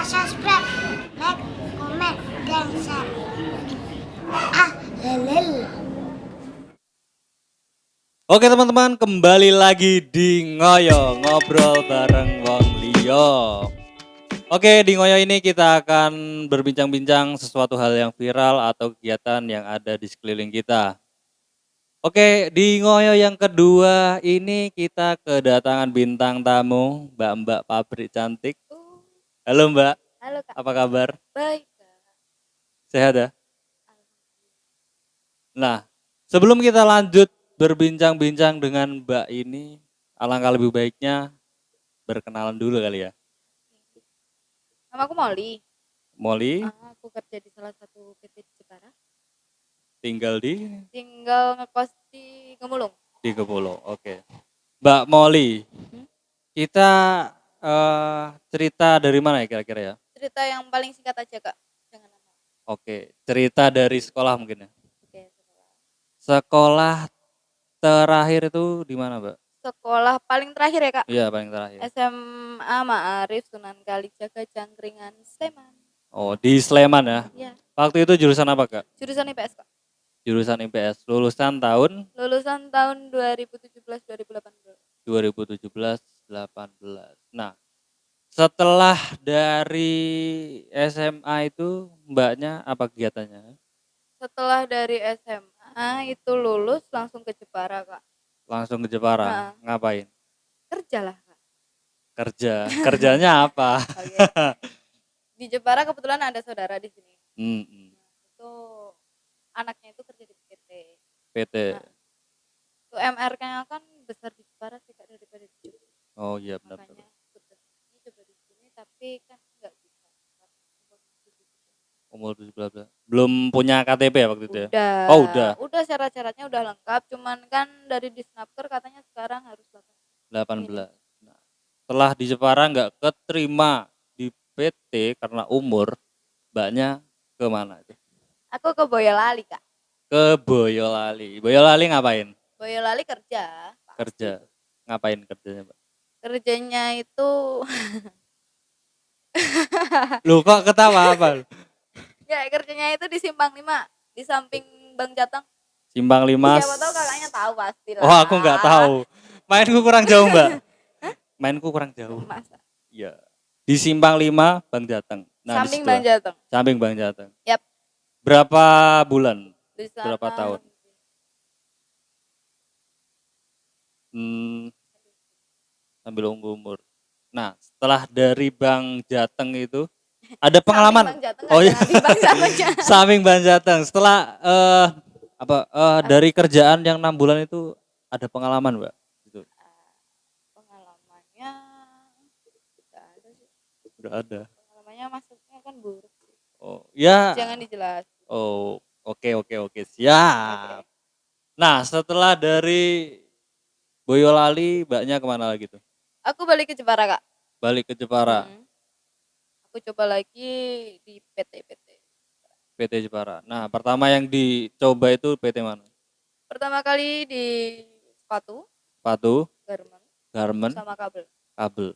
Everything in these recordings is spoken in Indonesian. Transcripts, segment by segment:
subscribe, like, comment, dan share. Ah, lelel. Oke teman-teman, kembali lagi di Ngoyo, ngobrol bareng wong liyo. Oke, di Ngoyo ini kita akan berbincang-bincang sesuatu hal yang viral atau kegiatan yang ada di sekeliling kita. Oke, di Ngoyo yang kedua ini kita kedatangan bintang tamu, Mbak-mbak pabrik cantik. Halo Mbak, Halo Kak, apa kabar? baik Kak. Sehat ya? Nah, sebelum kita lanjut berbincang-bincang dengan Mbak ini, alangkah lebih baiknya berkenalan dulu kali ya. Nama aku Molly. Molly Aku kerja di salah satu PT di Jepara. tinggal di Tinggal ngekos di Gemulung. Kepulauan. Oke. Mbak Molly, kita cerita dari mana ya kira-kira ya? Cerita yang paling singkat aja Kak. Jangan lama. Oke, cerita dari sekolah mungkin ya. Oke, sekolah. Sekolah terakhir itu di mana, Mbak? Sekolah paling terakhir ya Kak. Iya, paling terakhir. SMA Ma'arif Sunan Kalijaga Jangkringan Sleman. Oh, di Sleman ya. Iya. Waktu itu jurusan apa, Kak? Jurusan IPS Kak. Jurusan IPS. Lulusan tahun Lulusan tahun 2017-2018. 2017-18. Nah, setelah dari SMA itu Mbaknya apa kegiatannya? Setelah dari SMA itu lulus langsung ke Jepara Kak. Langsung ke Jepara. Nah. Ngapain? Kerja lah Kak. Kerja. Kerjanya apa? Oke. Di Jepara kebetulan ada saudara di sini. Mm-mm. Itu anaknya itu kerja di PT. PT. Nah, itu MR-nya kan besar di Jepara sih Kak daripada di Jepara. Oh iya benar. Makanya ikut ke sini, coba di sini tapi kan nggak bisa. Umur 17. Belum punya KTP ya waktu itu ya? Udah. Oh udah. Udah syarat-syaratnya udah lengkap, cuman kan dari Disnaker katanya sekarang harus 18. Nah, setelah di Jepara nggak keterima di PT karena umur, Mbaknya kemana itu? Aku ke Boyolali Kak. Ke Boyolali. Boyolali ngapain? Boyolali kerja. Pasti. Kerja. Ngapain kerjanya, Mbak? Kerjanya itu Lu kok ketawa apa? ya kerjanya itu di Simpang 5, di samping Bang Jateng. Simpang 5. Siapa tahu kakaknya tahu pasti lah. Oh, aku nggak tahu. Mainku kurang jauh, Mbak. Mainku kurang jauh. Masa? Iya. Di Simpang 5, Bang Jateng. Nah, Samping Bang Jateng. Samping Bang Jateng. Yap. Berapa bulan? Di sana, berapa tahun? Sambil umur. Nah, setelah dari Bang Jateng itu ada pengalaman. Bang Jateng, oh iya. Bang Jateng. Samping Bang Jateng. Setelah dari kerjaan yang 6 bulan itu ada pengalaman, Mbak? Gitu. Pengalamannya nggak ada sih. Udah ada. Pengalamannya maksudnya kan buruk sih. Oh, ya. Jangan dijelas. Oh, oke. Siap. Okay. Nah, setelah dari Boyolali, Mbaknya kemana lagi tuh? Aku balik ke Jepara, Kak. Balik ke Jepara. Aku coba lagi di PT Jepara. Nah, pertama yang dicoba itu PT mana? Pertama kali di sepatu, garment, sama kabel.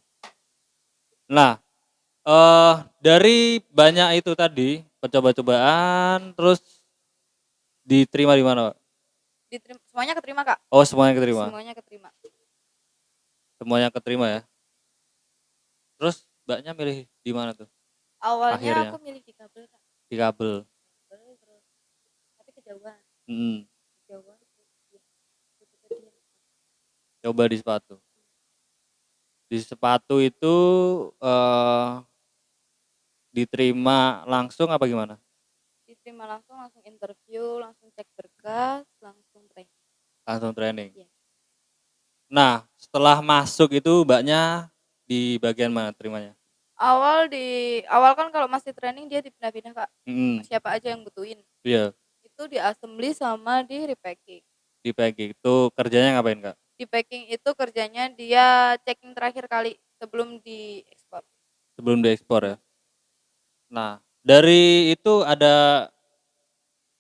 Nah, dari banyak itu tadi percoba-cobaan, terus diterima di mana, Pak? Semuanya keterima, Kak. Oh, semuanya keterima. Semuanya keterima ya. Terus Mbaknya milih di mana tuh? Awalnya akhirnya aku milih di kabel, Kak. Di kabel. Terus tapi kejauhan. Kejauhan. Coba di sepatu. Di sepatu itu diterima langsung apa gimana? Diterima langsung interview, langsung cek berkas, langsung training. Yeah. Nah, setelah masuk itu Mbaknya di bagian mana terimanya? Awal kan kalau masih training dia dipindah-pindah, Kak. Siapa aja yang butuhin. Iya. Itu di assembly sama di repacking. Di packing itu kerjanya ngapain, Kak? Di packing itu kerjanya dia checking terakhir kali sebelum diekspor. Sebelum diekspor ya. Nah, dari itu ada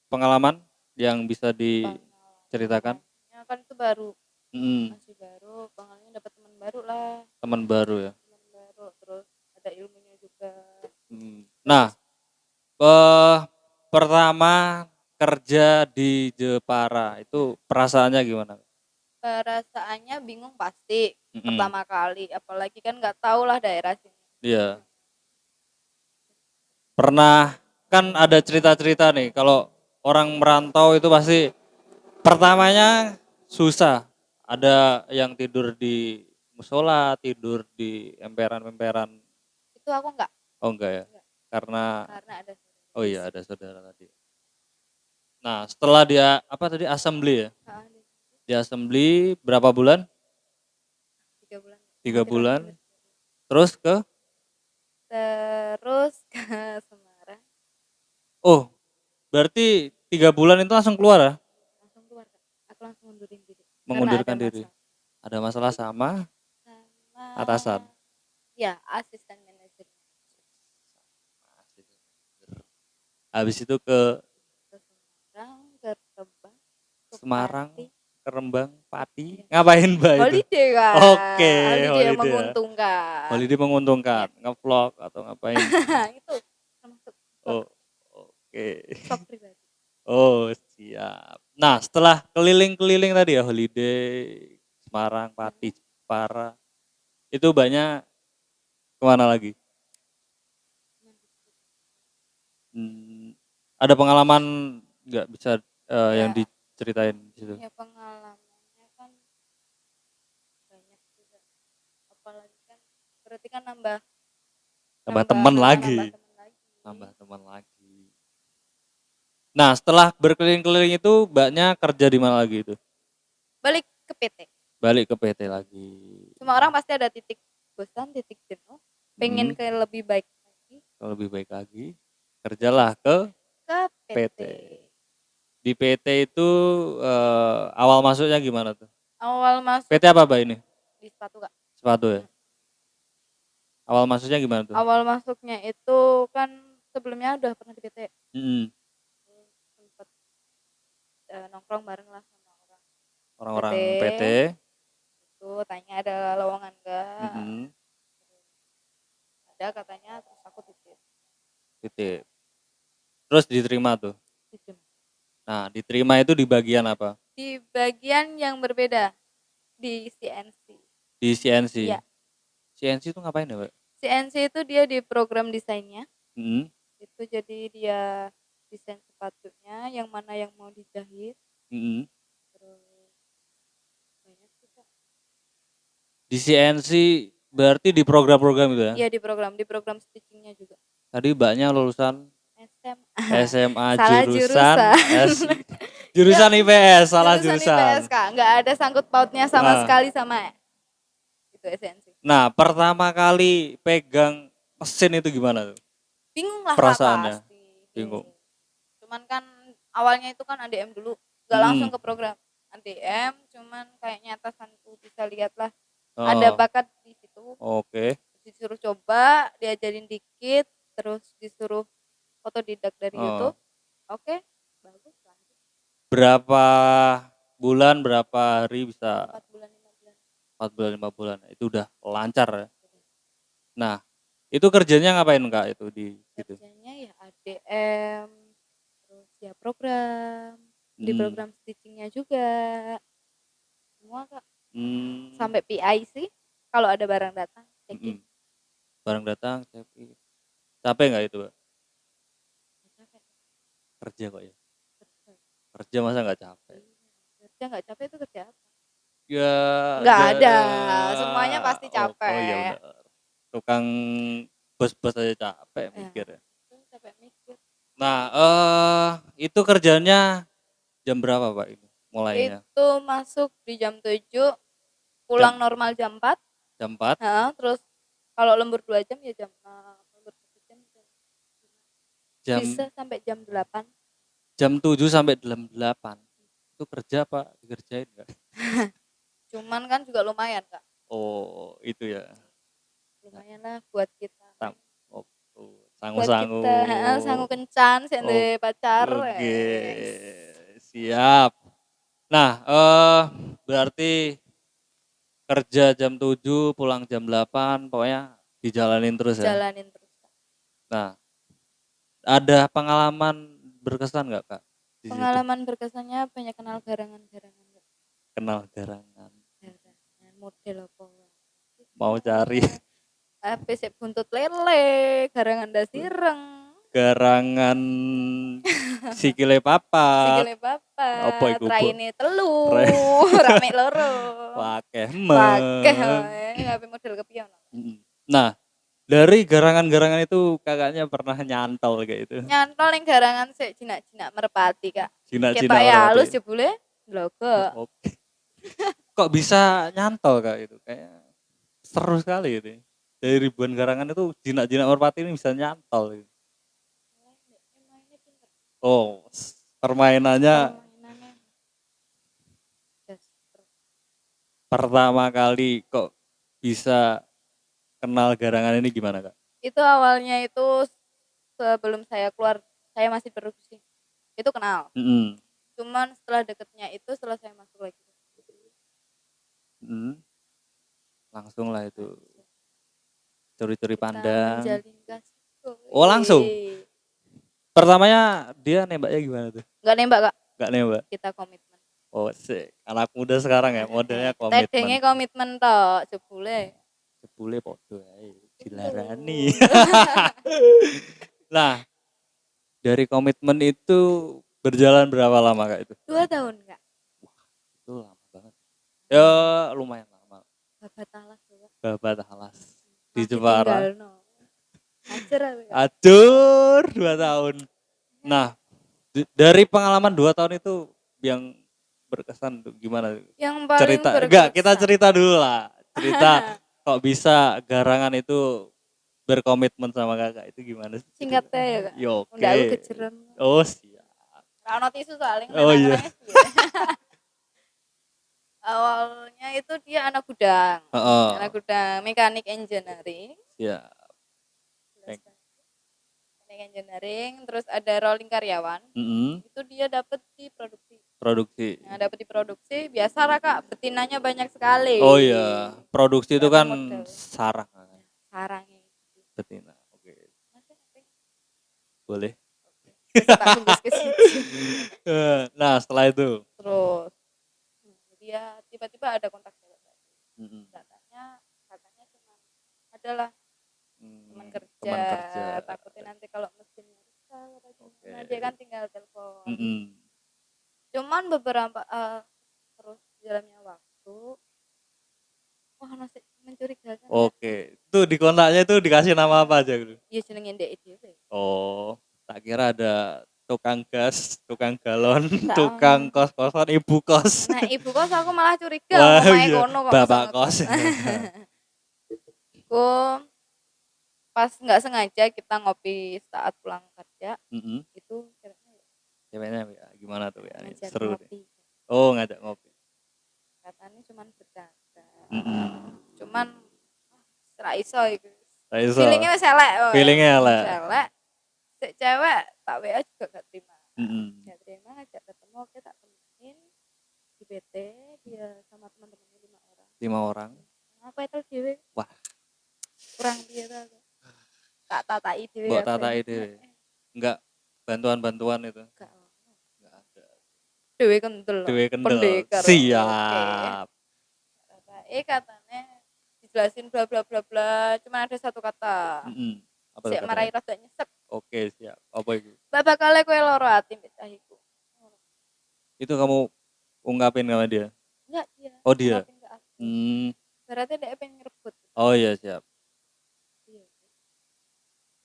pengalaman yang bisa diceritakan? Ya kan itu baru. Masih baru, pengalaman dapat teman baru lah. Teman baru ya. Teman baru, terus ada ilmunya juga. Nah, pertama kerja di Jepara itu perasaannya gimana? Perasaannya bingung pasti Mm-mm. pertama kali, apalagi kan nggak tahu lah daerah sini. Iya. Pernah kan ada cerita-cerita nih kalau orang merantau itu pasti pertamanya susah. Ada yang tidur di musola, tidur di emperan-emperan. Itu aku nggak, Oh enggak ya. nggak, Karena karena ada. oh iya ada saudara tadi. Nah, setelah dia apa tadi assembly ya? Ah, Di assembly berapa bulan? 3 bulan. 3 bulan. Hampir. Terus ke Terus ke Semarang, oh, berarti 3 bulan itu langsung keluar ya? langsung keluar Kak. Aku langsung mundurin diri. Karena ada Mengundurkan diri. masalah Ada masalah sama sama atasan. ya asisten manajer Habis itu ke ke Semarang, ke Rembang, ke Semarang, Pati. ke Rembang, Pati. Iya. Ngapain Mbak itu? Holiday Kak. Oke, Holiday yang holiday ya. menguntungkan. Holiday menguntungkan, ngevlog atau ngapain? Itu termasuk Oh, oke. shock pribadi. Oh, siap. Nah, setelah keliling-keliling tadi ya, holiday, Semarang, Pati, Jepara, itu banyak kemana lagi? Hmm, ada pengalaman nggak bisa yang Ya, diceritain di situ? ya pengalamannya kan banyak juga. Apalagi kan berarti kan nambah Tambah teman lagi. nambah teman lagi. Tambah teman lagi. Nah, setelah berkeliling-keliling itu mbaknya kerja di mana lagi itu? Balik ke PT. Balik ke PT lagi. Semua orang pasti ada titik bosan, titik jenuh, pengen Hmm, ke lebih baik lagi, kalau lebih baik lagi, kerjalah ke ke PT. PT. Di PT itu awal masuknya gimana tuh? Awal masuk PT apa Mbak ini? di sepatu Kak. Sepatu ya? Awal masuknya gimana tuh? Awal masuknya itu kan sebelumnya udah pernah di PT, Hmm, sempet nongkrong bareng lah sama orang orang-orang PT. PT. Itu tanya ada lowongan enggak, Hmm, ada katanya, terus aku titip PT. Terus diterima tuh. Dijem. Nah, diterima itu di bagian apa? Di bagian yang berbeda di CNC. Di CNC. Iya, CNC itu ngapain ya, Mbak? CNC itu dia di program desainnya. Hmm, Itu jadi dia desain sepatunya yang mana yang mau dijahit, hmm. terus banyak juga. Di CNC berarti di program-program itu ya? Iya di program stitchingnya juga. Tadi mbaknya lulusan SMA. SMA Salah jurusan jurusan. jurusan IPS, salah Jurusan jurusan. IPS Kak, nggak ada sangkut pautnya sama Ah. sekali sama itu esensi. Nah, pertama kali pegang mesin itu gimana tuh? Bingung lah Kak, Perasaannya? pasti. Bingung. Cuman kan awalnya itu kan ADM dulu, nggak langsung ke program ADM, cuman kayaknya atasanku bisa lihat lah ada Oh, bakat di situ, oke. disuruh coba, diajarin dikit, terus disuruh otodidak dari Oh. YouTube. Oke, bagus lanjut. Berapa bulan, berapa hari bisa 4 bulan 5 bulan. 4 bulan, 5 bulan. Itu udah lancar ya. Nah, itu kerjanya ngapain Kak itu di situ? Kerjanya ya ADM, terus ya program, di Hmm. program stitchingnya juga, semua Kak. Hmm. Sampai PIC kalau ada barang datang Mm. checking. Barang datang, capek nggak itu, Mbak? Capek. Kerja kok ya. Kerja. Kerja masa nggak capek? Kerja nggak capek itu kerja apa? Ya, Nggak ya, ada, semuanya pasti Oh, oh iya capek. benar. Tukang bos-bos aja capek Ya, mikir ya. itu capek mikir. Nah, itu kerjanya jam berapa Pak ini mulainya? Itu masuk di jam 7, pulang normal jam 4. Jam 4? Nah, terus kalau lembur 2 jam ya jam 6, lembur 1 jam Jam bisa sampai jam 8. jam 7 sampai jam 8. Itu kerja apa dikerjain nggak? Cuman kan juga lumayan Kak. Oh, itu ya. Lumayan lah buat kita. Oh, Buat sangu-sangu. kita, sangu kencan, sing duwe pacar. Oke, siap. Nah, berarti kerja jam 7, pulang jam 8, pokoknya dijalanin terus ya. Jalanin terus Kak. Nah, Ada pengalaman berkesan nggak Kak? Di situ Pengalaman berkesannya banyak kenal garangan-garangan. kenal garangan, Garangan model apa wae. mau cari HP sik buntut lele, garangan dasireng. garangan sikile papat, Sikile apa papat, iku, Bu? raine telu, Re- rame loro. Wakeh Wakeh men. wae, HP model kepion. Mm. Nah, dari garangan-garangan itu kakaknya pernah nyantol kayak itu. Nyantol ning garangan sik jinak-jinak merpati, Kak. Jinak-jinak Ketok ya halus merpati. jebule ndlogo. Oke. Kok bisa nyantol Kak itu? Kayak seru sekali itu. Dari ribuan garangan itu jinak-jinak merpati ini bisa nyantol. Gitu. Mainnya pinter. Oh, permainannya Permainannya dasar. pertama kali kok bisa kenal garangan ini gimana Kak? Itu awalnya itu sebelum saya keluar, saya masih produksi. Itu kenal. Mm-mm. Cuman setelah deketnya itu setelah saya masuk lagi. Mm. Langsung lah itu curi-curi Kita pandang. menjalin kasih. Oh, langsung? Pertamanya dia nembaknya gimana tuh? Enggak nembak, Kak. Gak nembak? Kita komitmen. Oh sih, anak muda sekarang ya modelnya Tedenge komitmen. komitmen tok, jebule. Jebule podo ae, dilarani. Nah, dari komitmen itu berjalan berapa lama Kak itu? 2 tahun, Kak. Itu lama banget. Ya lumayan lama. Babat alas, Kak. Babat alas di Masih Jepara. tinggalno. Ajar aku, Kak. Adur 2 tahun. Nah, dari pengalaman 2 tahun itu yang berkesan tuh gimana? Yang paling Cerita. berkesan. Enggak, kita cerita dulu lah. Cerita kok bisa garangan itu berkomitmen sama kakak itu gimana sih? Singkat teh ya, Kak. Yo, oke. Ndak aku kejerem. Oh siap. Ra ono tisu soalnya Oh, iya. nangis piye. Awalnya itu dia anak gudang. Heeh. Anak gudang mekanik engineering. Siap. Mekanik engineering, terus ada rolling karyawan. Mm-mm. Itu dia dapat di produksi. Produksi. Nah, dapat di produksi, biasa lah Kak, betinanya banyak sekali. Oh iya, produksi itu kan Model. sarang kan, Sarangnya. betina. Oke, Masih apa ya? boleh. Tak bungkus ke situ. Nah, setelah itu. Terus dia tiba-tiba ada kontak cewek lagi. Mm-mm. Katanya cuma adalah teman kerja, Teman kerja. takutnya nanti kalau mesinnya rusak atau Oke. gimana, dia kan tinggal telepon. Mm-mm. Cuman beberapa terus jalannya waktu, wah masih mencurigakan. Oke, itu di kontaknya itu dikasih nama apa aja gitu? Iya jenenge ndek dhewe. Oh, tak kira ada tukang gas, tukang galon, Tak tukang kos-kosan, ibu kos. Nah, ibu kos aku malah curiga Wah, omahe iya. kono kok. Bapak bisa kos. Aku pas nggak sengaja kita ngopi saat pulang kerja, Mm-mm. itu ceweknya Ceweknya ya, gimana tuh ya? ngajak Seru nih. ngopi. Oh, ngajak ngopi. Katanya cuman bercanda. Mm-mm. Cuman ra iso iku. Tak iso. Feelingnya wis elek. Feelingnya elek. Elek. Sik cewek tak WA juga gak terima. Mm-mm. Gak terima, ngajak ketemu, oke tak temenin di PT, dia sama teman-temannya 5 orang. 5 orang. Apa itu dhewe? Wah. Kurang dia tuh. Tak tatai dhewe. Mbok apa tatai ya? dhewe. Enggak bantuan-bantuan itu. Enggak. Enggak ada. Dewe kendel. Dewe kendel. Pendekar. Siap. Katanya dijelasin bla bla bla bla, cuman ada satu kata. Mm-mm. Apa tuh Sik katanya? marai rada nyesek. Oke, siap. Apa itu? Babakale kowe loro ati mbek cahiku. Itu kamu ungkapin sama dia? Enggak dia. Oh, dia. Ngungkapin ke aku. Berarti Berarti dia pengen ngerebut. Oh iya, siap. Iya.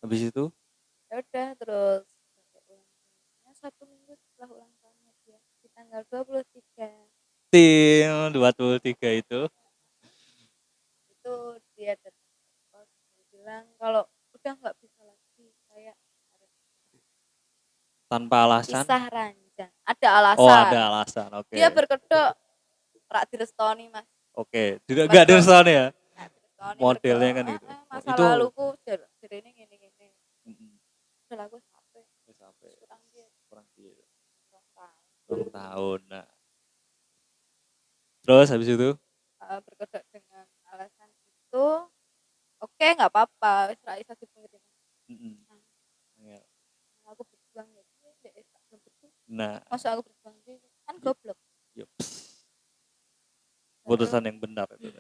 Habis itu? Ya udah terus sampai ulang tahunnya 1 minggu setelah ulang tahunnya dia di tanggal 23 Tim 23 itu. itu dia datang ke pos, dia bilang kalau udah nggak bisa lagi saya harus Tanpa alasan? pisah ranjang. Ada alasan. Oh, ada alasan. Oke. Dia berkedok rak direstoni mas. Oke, tidak enggak ada soalnya ya. Rak direstoni, Modelnya berkedok, kan gitu. Masa Itu laluku jarene gini-gini. Mm-mm. Udah aku sampai Wis sampai kurang dia kurang dia. 2 tahun. 2 tahun. Nah. Terus habis itu? Berkedok dengan alasan itu, oke nggak apa-apa, wis ra iso dipungkiri. Mm-mm. Iya. Nah, Masa aku berjuang sendiri kan goblok. yups. Keputusan yang benar itu.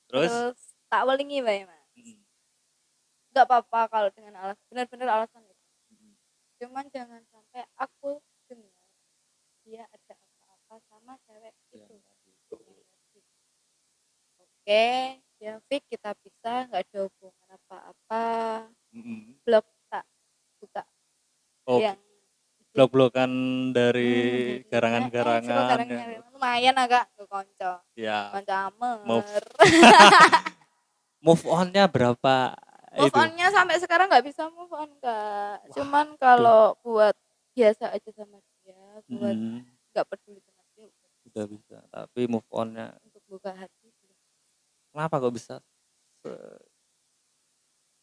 Terus, Terus tak welingi bae Mas. mm, Enggak apa-apa kalau dengan benar-benar alasan itu. mm, Cuman jangan sampai aku dengar dia ada apa-apa sama cewek ya, itu. Oke, ya Fik kita bisa nggak ada hubungan apa-apa. mm. Blok tak buka Oh, yang blok-blokan dari jadinya coba garangan-garangan garangnya ya. lumayan agak ke konco. Ya, Konco move amer. move on-nya berapa Move itu? on-nya sampai sekarang nggak bisa move on Kak. Wah, Cuman tuh. kalau buat biasa aja sama dia, buat Mm, nggak peduli sama dia udah bisa. Tapi move on-nya untuk buka hati. kenapa kok bisa Nggak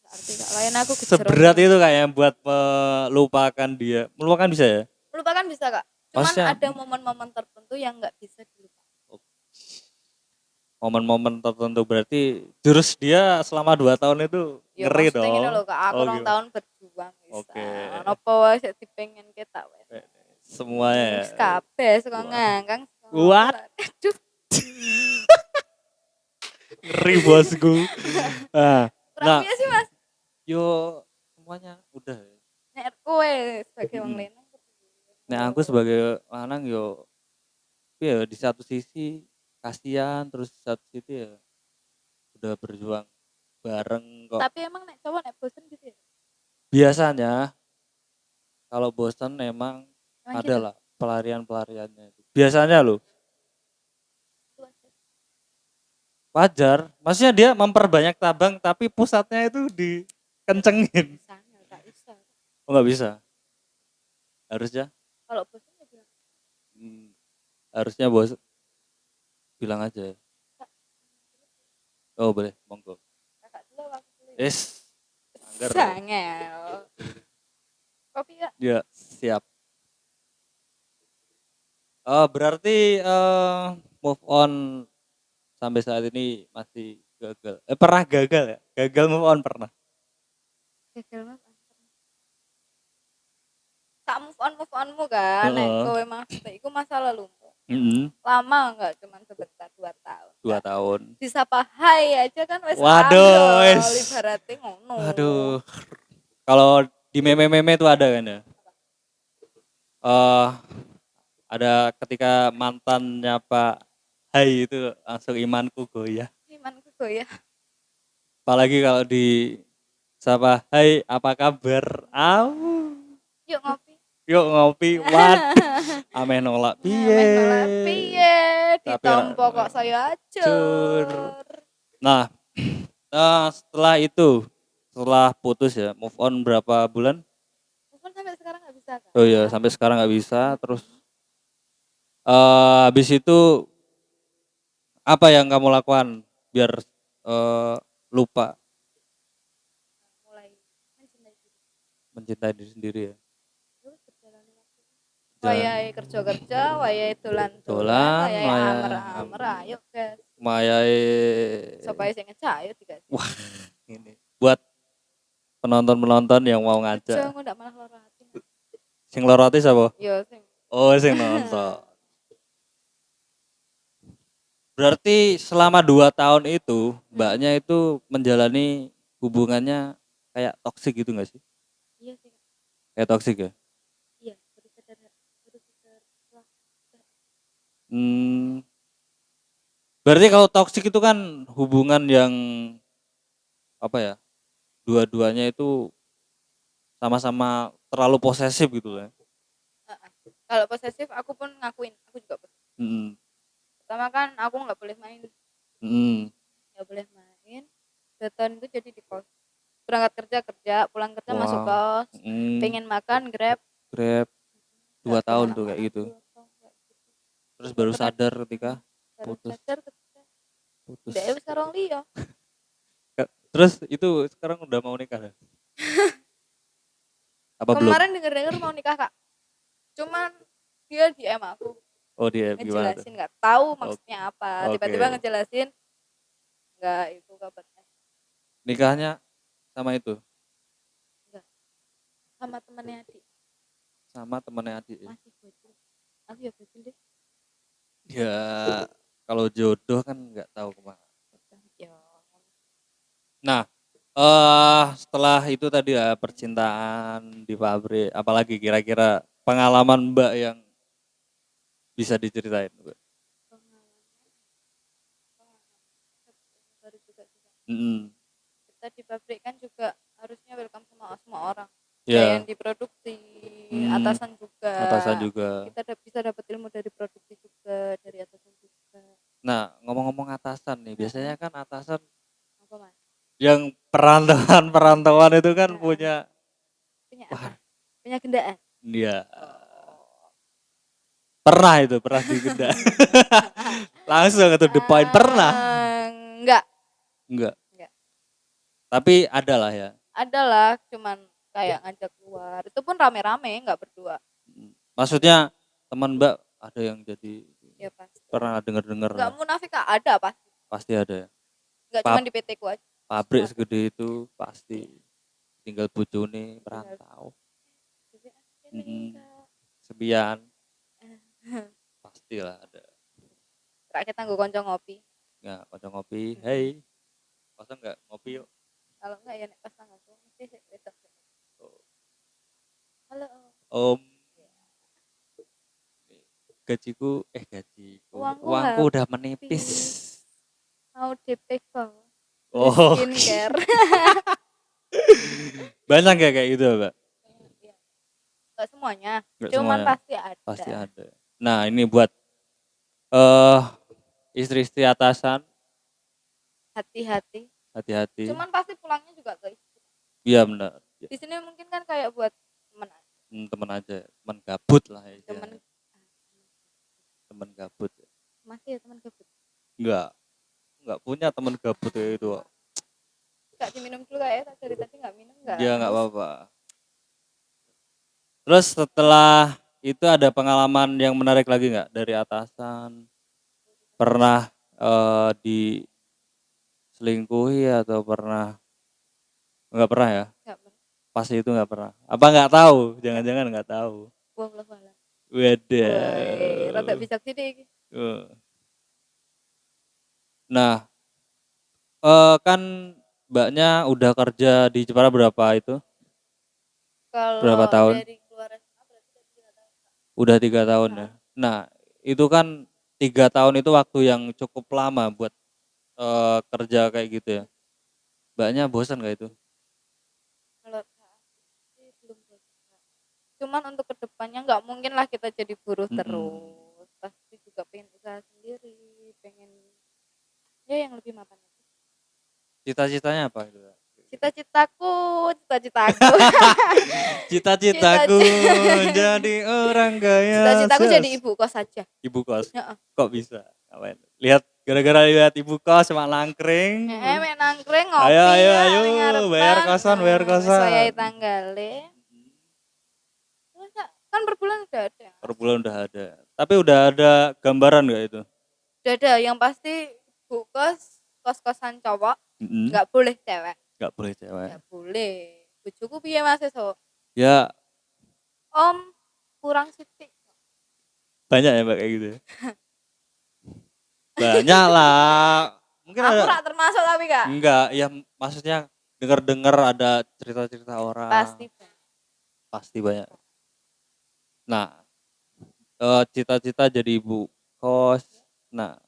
arti Kak, lain aku seberat kejeroan. itu kayaknya buat melupakan dia? Melupakan bisa ya? Melupakan bisa Kak. Cuman Maksudnya ada momen-momen tertentu yang nggak bisa dilupakan. momen-momen tertentu berarti jurus dia selama 2 tahun itu Ya ngeri maksudnya gini dong. loh Kak, aku Oh rong gimana? tahun berjuang bisa. Oke. Napa wae sik dipengen kita wes. Semuanya. Wis kabeh suka Wah. ngangkang. What? Aduh, Ngeri bosku. Nah, kurang nah, piye sih Mas? yo semuanya udah. Nek kowe sebagai wong Mm-mm. lanang. Nah, aku sebagai lanang yo ya di satu sisi kasihan terus di satu sisi ya udah berjuang bareng kok. Tapi emang nek cowok nek bosen gitu ya? Biasanya kalau bosan memang Emang ada gitu. lah pelarian-pelariannya itu. Biasanya loh wajar. Maksudnya dia memperbanyak tabang tapi pusatnya itu dikencengin. Misalnya tak bisa. Oh nggak bisa. Harusnya Kalau bosen ya bilang, hmm, harusnya bos bilang aja. "Kak, Oh boleh, monggo. kakak dulu aku dulu ya." Yes, anggar. Sangel. Kopi ya? Ya, siap. Oh, berarti move on sampai saat ini masih gagal. Pernah gagal ya? Gagal move on pernah. Gagal mas. Tak move onmu kan, nek Heeh. kowe maksudnya iku masa lalumu. Mm-mm. Lama enggak cuman sebentar 2 tahun. 2 tahun. Disapa hai aja kan wis Waduh, ambrol wes. ibaratnya ngono. Waduh. Kalau di meme-meme itu ada kan ya? eh ada ketika mantannya Pak Hai itu langsung imanku goyah. Imanku goyah. Apalagi kalau di sapa Hai apa kabar? Au. Yuk ngopi. Yuk ngopi. Waduh. Ameh nolak Meh nolak piye. piye Tapi ditompo kok saya Cur. acur. Nah, setelah putus ya, move on berapa bulan? Mungkin sampai sekarang nggak bisa kan? Oh iya, sampai sekarang nggak bisa. Terus habis itu apa yang kamu lakukan biar lupa Mulai mencintai diri. mencintai diri sendiri ya? Terus berjalan waktu. Wayai kerja-kerja, wayai dolan-dolan, Dolan, wayai wayai amer-amer, ayo guys. mayai. Supaya saya ngecak, ayo dikasih. Wah, ini buat penonton-penonton yang mau Aja ngajak. aku ndak malah lara hati. Sing loroti siapa? Yo sing. Oh, sing nonton. Berarti selama 2 tahun itu, mbaknya itu menjalani hubungannya kayak toksik gitu nggak sih? Iya sih. Kayak toksik ya? Iya, berusaha. Hmm, berarti kalau toksik itu kan hubungan yang apa ya? Dua-duanya itu sama-sama terlalu posesif gitu lah. Kalau posesif aku pun ngakuin, aku juga posesif. Hmm, Pertama kan aku nggak boleh main, hmm, nggak boleh main. 2 tahun itu jadi di kos. Berangkat kerja kerja, pulang kerja masuk wah, kos. hmm, Pengen makan grab. Grab 2 Nggak tahun pernah tuh kayak makan, gitu. 2 tahun kayak gitu. Terus Nggak baru pernah sadar ketika baru putus. sadar ketika Putus. dia wis karo liya. Terus itu sekarang udah mau nikah ya? Apa belum? Kemarin denger-denger mau nikah kak. Cuman dia DM aku Oh dia gimana tuh? ngejelasin nggak tahu maksudnya apa. Oke. Tiba-tiba ngejelasin nggak itu kabarnya. Nikahnya sama itu? Nggak sama temennya adik. sama temannya adik. Masih bocil. Aku ya bocil deh. Ya kalau jodoh kan nggak tahu kemana. Ya. Nah, setelah itu tadi ya percintaan di pabrik, apalagi kira-kira pengalaman Mbak yang bisa diceritain, Mbak? Baru juga sih, Kak. Mm-mm. Kita di pabrik kan juga harusnya welcome sama semua orang. Ya, Kayak yang di produksi, atasan juga. atasan juga. Kita bisa dapat ilmu dari produksi juga, dari atasan juga. Nah, ngomong-ngomong atasan nih, biasanya kan atasan Apa Mas? yang perantauan itu kan Nah, punya, punya wah, apa? Punya gendaan. dia Oh. pernah digeda. Langsung atau the point pernah? Enggak. Enggak. Enggak. Tapi ada lah ya. Adalah cuman kayak ngajak keluar. Itu pun rame-rame, enggak berdua. Maksudnya teman Mbak ada yang jadi Ya pasti. pernah dengar-dengar Enggak munafik Kak, ada pasti. pasti ada ya. Enggak cuma di PT ku aja. Pabrik Semua. segede itu pasti tinggal bojone perantau. Sebian pastilah ada. Kak kita nggo konco ngopi. Ya, kocok ngopi. Hey, kosong nggak ngopi yuk? Kalau enggak ya nek pas tanggalku mesti sik wedok. Oh. Halo. Om, gajiku uangku udah menipis. Mau DP kok. Oh, Skincare. banyak ya kayak gitu, Mbak? Iya. Enggak semuanya, Nggak cuman semuanya. pasti ada. Pasti ada. Nah, ini buat istri-istri atasan, Hati-hati. hati-hati. Cuman pasti pulangnya juga ke istri. Iya benar. Di sini mungkin kan kayak buat temen aja. Teman aja, teman gabut lah ya. Temen Teman gabut. masih ya teman gabut. Enggak punya teman gabut kayak itu. Kak diminum dulu Kak ya, dari tadi enggak minum enggak. Ya enggak apa-apa. Terus setelah itu ada pengalaman yang menarik lagi enggak dari atasan? Pernah diselingkuhi atau pernah? Enggak pernah ya? Enggak pernah. Pasti itu enggak pernah. Apa enggak tahu? Jangan-jangan enggak tahu. Wallahu a'lam. Waduh. Rada bijak sih iki. Nah, kan Mbaknya udah kerja di Jepara berapa itu? Kalau Berapa tahun? dari keluar SMA berarti udah 3 tahun. Udah 3 tahun ya. Nah, itu kan 3 tahun itu waktu yang cukup lama buat kerja kayak gitu ya. Mbaknya bosan gak itu? Kalau saat ini sih belum bosan. Cuman untuk kedepannya nggak mungkin lah kita jadi buruh terus. Pasti juga pengen usaha sendiri, pengen ya yang lebih mapan lagi. Cita-citanya apa itu? Cita-citaku. Cita-citaku jadi orang kaya. Cita-citaku jadi ibu kos saja. Ibu kos. Heeh. Kok bisa? Ngapain? Gara-gara lihat ibu kos sama nangkring. Mek nangkring ngopi. Ayo, ning ngarepan. bayar kosan. Saya tanggale. Terus kan per bulan udah ada. Per bulan udah ada. Tapi udah ada gambaran nggak itu? Udah ada, yang pasti bu kos-kosan cowok, nggak boleh cewek. Nggak boleh cewek. Nggak boleh. Bojoku piye Mas esuk? Ya Om kurang sithik. banyak ya Mbak kayak gitu. Banyak lah. Mungkin Aku ada. rak termasuk tapi Kak. Enggak, ya maksudnya dengar-dengar ada cerita-cerita orang. Pasti banyak. Nah, cita-cita jadi ibu kos. Nah,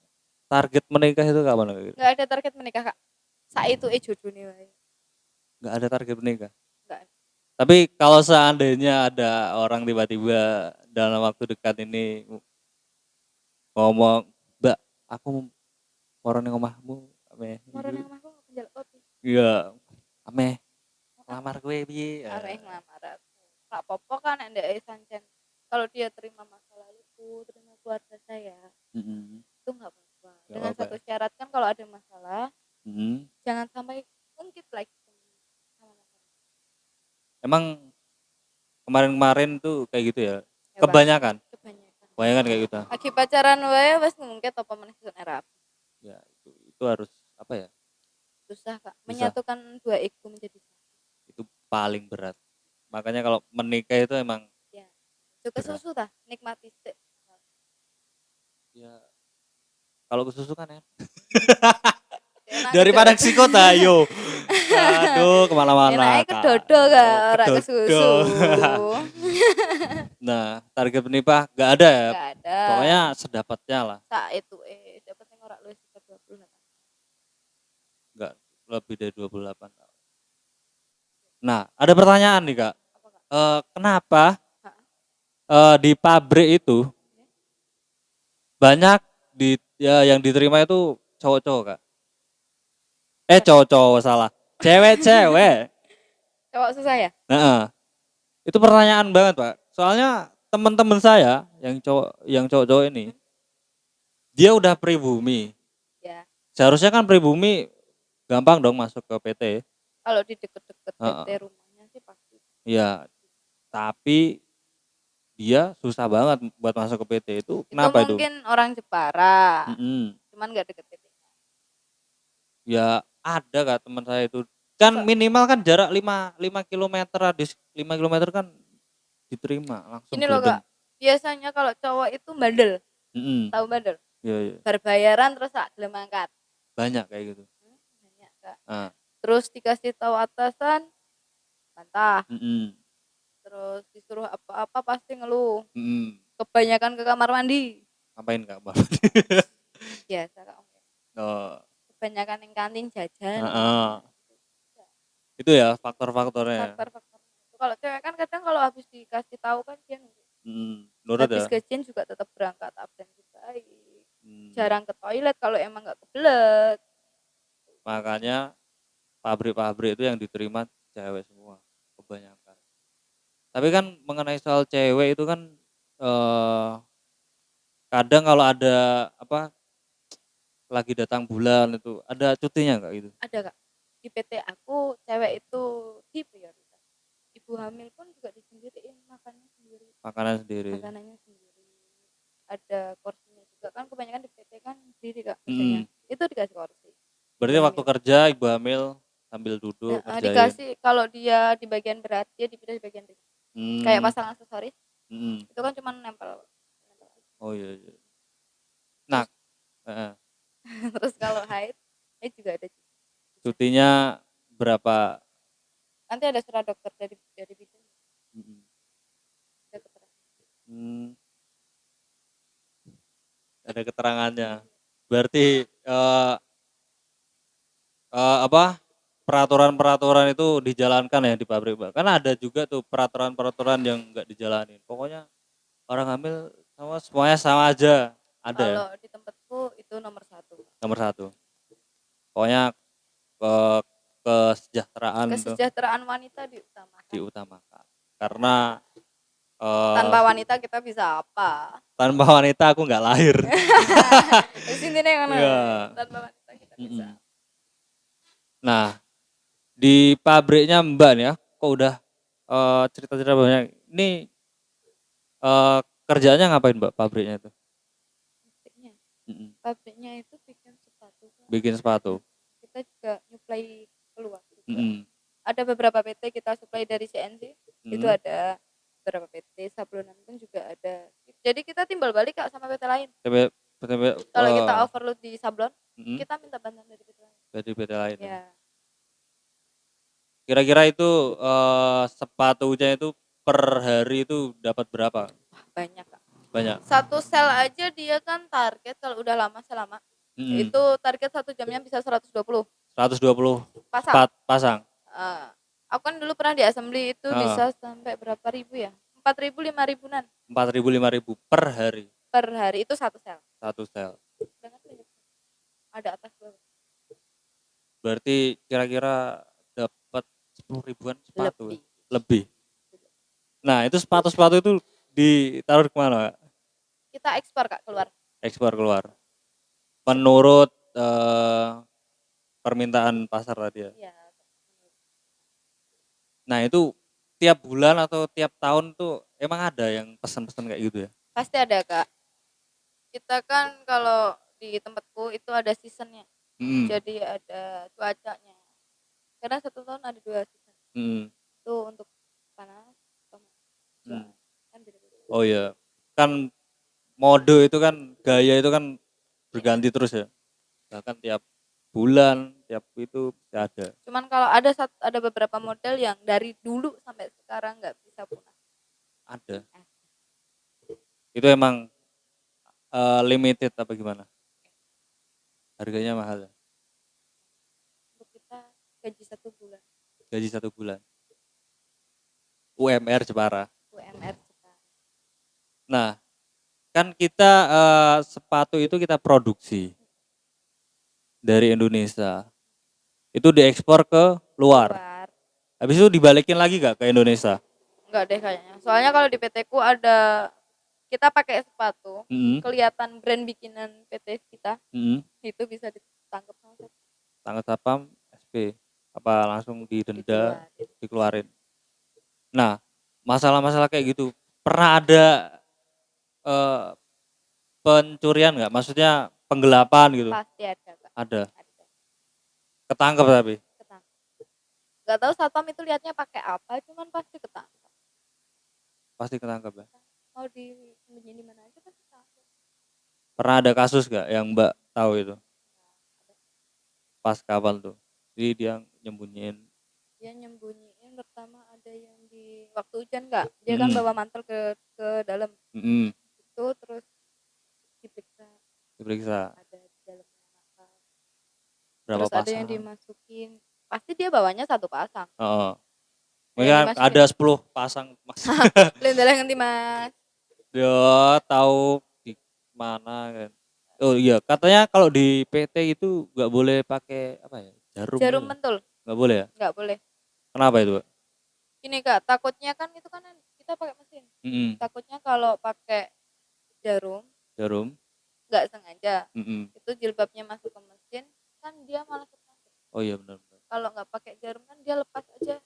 target menikah itu kapan? Nggak ada target menikah Kak. Saat itu jodone wae. Nggak ada target menikah. Nggak ada. Tapi kalau seandainya ada orang tiba-tiba dalam waktu dekat ini ngomong, Mbak, aku mau ning omahmu, ame. Moro nang omahku njaluk kopi. Iya, ame. Lamar gue piye? Arek nglamar aku. Gak apa-apa kan nek ndek sancen. Kalau dia terima masa laluku, terima keluarga saya, itu nggak apa-apa. Dengan satu syarat kan kalau ada masalah, jangan sampai ungkit lagi. Emang kemarin-kemarin tuh kayak gitu ya? Ya, Kebanyakan kebanyakan kayak gitu. Lagi pacaran wae wis ngungkit apa meneh sing era. Ya, itu harus apa ya? Susah Kak, menyatukan dua ego menjadi satu. Itu paling berat. Makanya kalau menikah itu emang ya, Juga susu tah, nikmati sik. Ya kalau ke susu kan ya. Enak Daripada ke ke psikota yo. Aduh kemana-mana enaknya ke kak. dodo Oh, gak, ora ke kedodo. susu. Nah target penipah gak ada ya. Gak ada. Pokoknya sedapatnya lah. Sak itu dapat sing ora luwih sekitar 20 lah. Enggak lebih dari 28 tahun. Nah ada pertanyaan nih kak. Apa Kak? Kenapa Hah? di pabrik itu banyak ya yang diterima itu cowok-cowok kak? Cowok-cowok salah. Cewek-cewek. Cowok susah ya? Nah, itu pertanyaan banget pak. Soalnya teman-teman saya yang cowok-cowok ini, dia udah pribumi. Ya. Seharusnya kan pribumi gampang dong masuk ke PT. Kalau di deket-deket PT Heeh. rumahnya sih pasti. Iya, tapi dia susah banget buat masuk ke PT itu. Itu Kenapa itu? mungkin orang Jepara. Mm-mm. Cuman gak deket PT. Ya ada kak teman saya itu. Kan minimal kan jarak 5 kilometer, radius 5 kilometer kan diterima langsung Ini loh berendam. Kak, biasanya kalau cowok itu bandel. Mm-mm. Tahu bandel? Iya, iya. Berbayaran terus tak gelem angkat. Banyak kayak gitu. Banyak Kak. Ah. Terus dikasih tahu atasan bantah. Mm-mm. Terus disuruh apa-apa pasti ngeluh. Mm-mm. Kebanyakan ke kamar mandi. Ngapain kak Bang? Biasa Kak. Oh. Kebanyakan yang kantin jajan. Itu ya faktor-faktornya. Faktor-faktor. Kalau cewek kan kadang kalau habis dikasih tahu kan dia nunggu. Nurut Habis ya. gajian juga tetap berangkat absen baik. Jarang ke toilet kalau emang nggak kebelet. Makanya pabrik-pabrik itu yang diterima cewek semua kebanyakan. Tapi kan mengenai soal cewek itu kan kadang kalau ada apa lagi datang bulan itu ada cutinya nggak gitu? Ada Kak. Di PT aku cewek itu di prioritas. Ibu hamil pun juga disendiriin makannya sendiri. Makanan sendiri. Makanannya sendiri. Ada kursinya juga kan kebanyakan di PT kan sendiri Kak biasanya. Itu dikasih kursi. Berarti Ibu waktu hamil. kerja ibu hamil sambil duduk kerjain. Dikasih kalau dia di bagian berat dia dipindah di bagian ringan. Kayak pasang aksesoris. Itu kan cuma nempel. Oh iya. Nah, terus kalau haid juga ada. Cutinya berapa? Nanti ada surat dokter dari bidan. Ada keterangan. Ada keterangannya. Berarti apa? Peraturan-peraturan itu dijalankan ya di pabrik, Mbak. Karena ada juga tuh peraturan-peraturan yang enggak dijalanin. Pokoknya orang hamil semuanya sama aja. Ada. Kalau di tempatku itu nomor 1. Nomor 1. Pokoknya kesejahteraan wanita diutamakan. Karena tanpa wanita kita bisa apa? Tanpa wanita aku nggak lahir. Di sini nih kan. Tanpa wanita kita bisa. Nah, di pabriknya Mbak nih ya, kok udah cerita-cerita banyak. Ini kerjanya ngapain Mbak pabriknya itu? Pabriknya itu bikin sepatu. Bikin sepatu. Kita juga nyuplai keluar juga. Ada beberapa PT kita suplai dari CNC. Itu ada beberapa PT, sablonan pun juga ada. Jadi kita timbal balik Kak sama PT lain. Kalau kita overload di sablon, kita minta bantuan dari PT lain. Dari PT lain. Ya. Kira-kira itu sepatunya itu per hari itu dapat berapa? Banyak Kak. Banyak. Satu sel aja dia kan target kalau udah selama itu target 1 jamnya bisa 120. 120 pasang. Aku kan dulu pernah di assembly itu bisa sampai berapa ribu ya? 4.000 5.000-an. 4.000 5.000 per hari. Per hari itu satu sel. Satu sel. Ada atas bawah. Berarti kira-kira dapat 10.000-an sepatu. Lebih. Nah, itu sepatu-sepatu itu ditaruh kemana? Kita ekspor Kak keluar. Ekspor keluar. Menurut permintaan pasar tadi ya. Iya. Nah, itu tiap bulan atau tiap tahun tuh emang ada yang pesan-pesan kayak gitu ya? Pasti ada Kak. Kita kan kalau di tempatku itu ada seasonnya. Jadi ada cuacanya. Karena 1 tahun ada 2 season. Itu untuk panas sama cuaca. Kan beda-beda. Oh iya, kan mode itu kan gaya itu kan berganti terus ya. Bahkan tiap bulan, tiap itu bisa ada. Cuman kalau ada beberapa model yang dari dulu sampai sekarang nggak bisa punah. Ada. Itu emang limited apa gimana? Harganya mahal ya? Untuk kita gaji 1 bulan. Gaji 1 bulan. UMR Jepara. UMR kita. Nah, kan kita sepatu itu kita produksi dari Indonesia. Itu diekspor ke luar. Habis itu dibalikin lagi gak ke Indonesia? Enggak deh kayaknya. Soalnya kalau di PT ku ada kita pakai sepatu, kelihatan brand bikinan PT kita, itu bisa ditangkap sama satpam. Tangkap satpam, SP, apa langsung didenda, dikeluarin. Nah, masalah-masalah kayak gitu, pernah ada pencurian nggak? Maksudnya penggelapan gitu? Pasti ada, Kak. Ada. Ketangkep tapi? Ketangkep. Gak tahu satpam itu lihatnya pakai apa, cuman pasti ketangkep. Pasti ketangkep ya? Mau disembunyiin di mana aja pasti ketangkep. Pernah ada kasus nggak yang Mbak tahu itu? Pas kapan tuh? Jadi dia nyembunyiin. Dia nyembunyiin pertama ada yang di waktu hujan nggak? Dia kan bawa mantel ke dalam. Itu terus diperiksa. Ada di dalamnya apa? Berapa terus pasang? Ada yang dimasukin. Pasti dia bawanya 1 pasang. Mungkin ada 10 pasang mas. Lendelang nanti mas. Dia tahu di mana kan. Oh iya, katanya kalau di PT itu nggak boleh pakai apa ya? Jarum pentul. Nggak boleh ya? Nggak boleh. Kenapa itu, Pak? Ini Kak, takutnya kan itu kan kita pakai mesin. Takutnya kalau pakai jarum nggak sengaja. Itu jilbabnya masuk ke mesin, kan dia malah ketangkep. Oh iya benar. Kalau nggak pakai jarum kan dia lepas aja.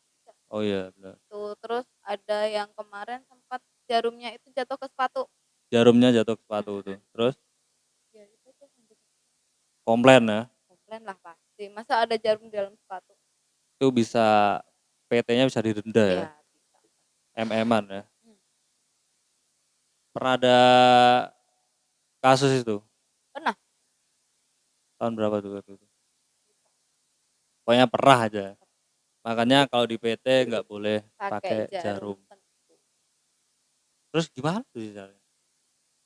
Oh iya benar. Tuh, terus ada yang kemarin sempat jarumnya itu jatuh ke sepatu. Jarumnya jatuh ke sepatu tuh. Terus? Ya, itu komplain ya? Komplain lah pasti. Masa ada jarum di dalam sepatu? Itu bisa PT-nya bisa didenda ya? Bisa. MM-an ya? Pernah ada kasus itu? Pernah. Tahun berapa tuh? Pokoknya pernah aja. Makanya kalau di PT nggak boleh pakai jarum. Terus gimana tuh caranya?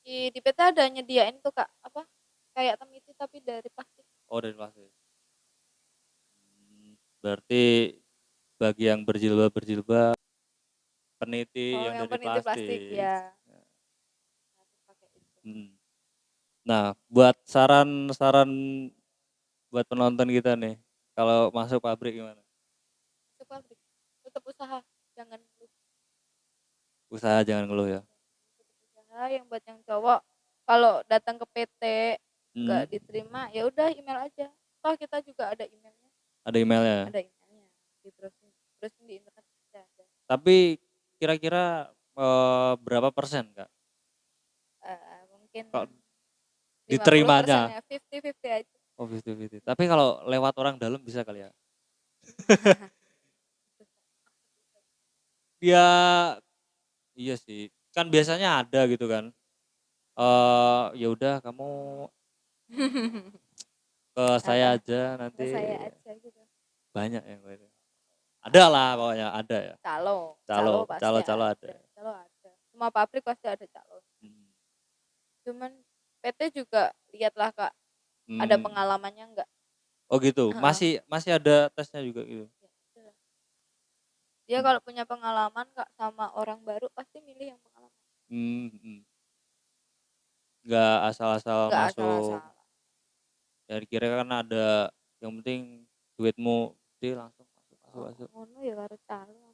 Di PT ada nyediain tuh Kak, apa? Kayak temiti tapi dari plastik. Oh, dari plastik. Berarti bagi yang berjilbab peniti yang dari plastik. Ya. Nah, buat saran buat penonton kita nih, kalau masuk pabrik gimana? Masuk pabrik, tetap usaha, jangan ngeluh. Usaha jangan ngeluh ya. Usaha yang buat yang cowok, kalau datang ke PT nggak diterima, ya udah email aja. Toh kita juga ada emailnya. Ada emailnya. Ada emailnya. Terus di internet bisa ada. Tapi kira-kira berapa persen Kak? Mungkin diterimanya 50-50 aja. Oh 50-50. Tapi kalau lewat orang dalam bisa kali ya? Ya iya sih. Kan biasanya ada gitu kan. Ya udah kamu ke saya aja nanti. Ke saya aja gitu. Banyak yang lain. Ada lah pokoknya ada ya. Calo ada. Calo ada. Semua pabrik pasti ada calo. Cuman PT juga lihatlah Kak, ada pengalamannya enggak? Oh gitu, masih ada tesnya juga gitu. Dia kalau punya pengalaman Kak sama orang baru pasti milih yang pengalaman. Nggak asal-asal masuk. Ya kira kan ada yang penting duitmu dia langsung masuk. Ngono ya karo calo.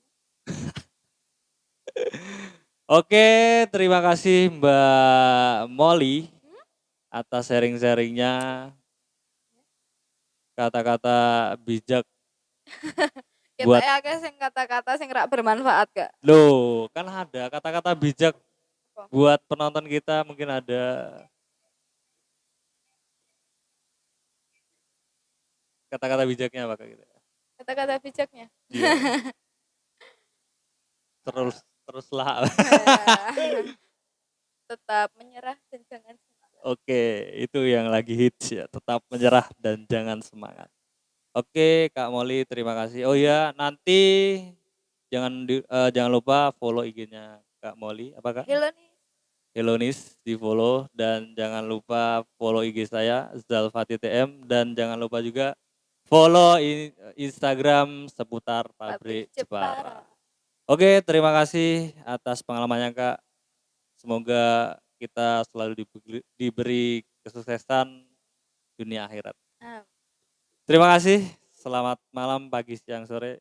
Oke, terima kasih Mbak Molly atas sharing-sharingnya, kata-kata bijak buat sing kata-kata sing rak bermanfaat Kak. Loh, kan ada kata-kata bijak buat penonton kita, mungkin ada. Kata-kata bijaknya apa Kak gitu? Kata-kata bijaknya. Iya. Teruslah. tetap menyerah dan jangan semangat. Oke, itu yang lagi hits ya. Tetap menyerah dan jangan semangat. Oke, Kak Molly, terima kasih. Oh ya, nanti jangan lupa follow IG-nya Kak Molly. Apa Kak? Hello nih. Helonis di follow dan jangan lupa follow IG saya Zalfati TM dan jangan lupa juga follow Instagram seputar Pabrik Jepara. Oke, terima kasih atas pengalamannya Kak. Semoga kita selalu diberi kesuksesan dunia akhirat. Terima kasih. Selamat malam, pagi, siang, sore.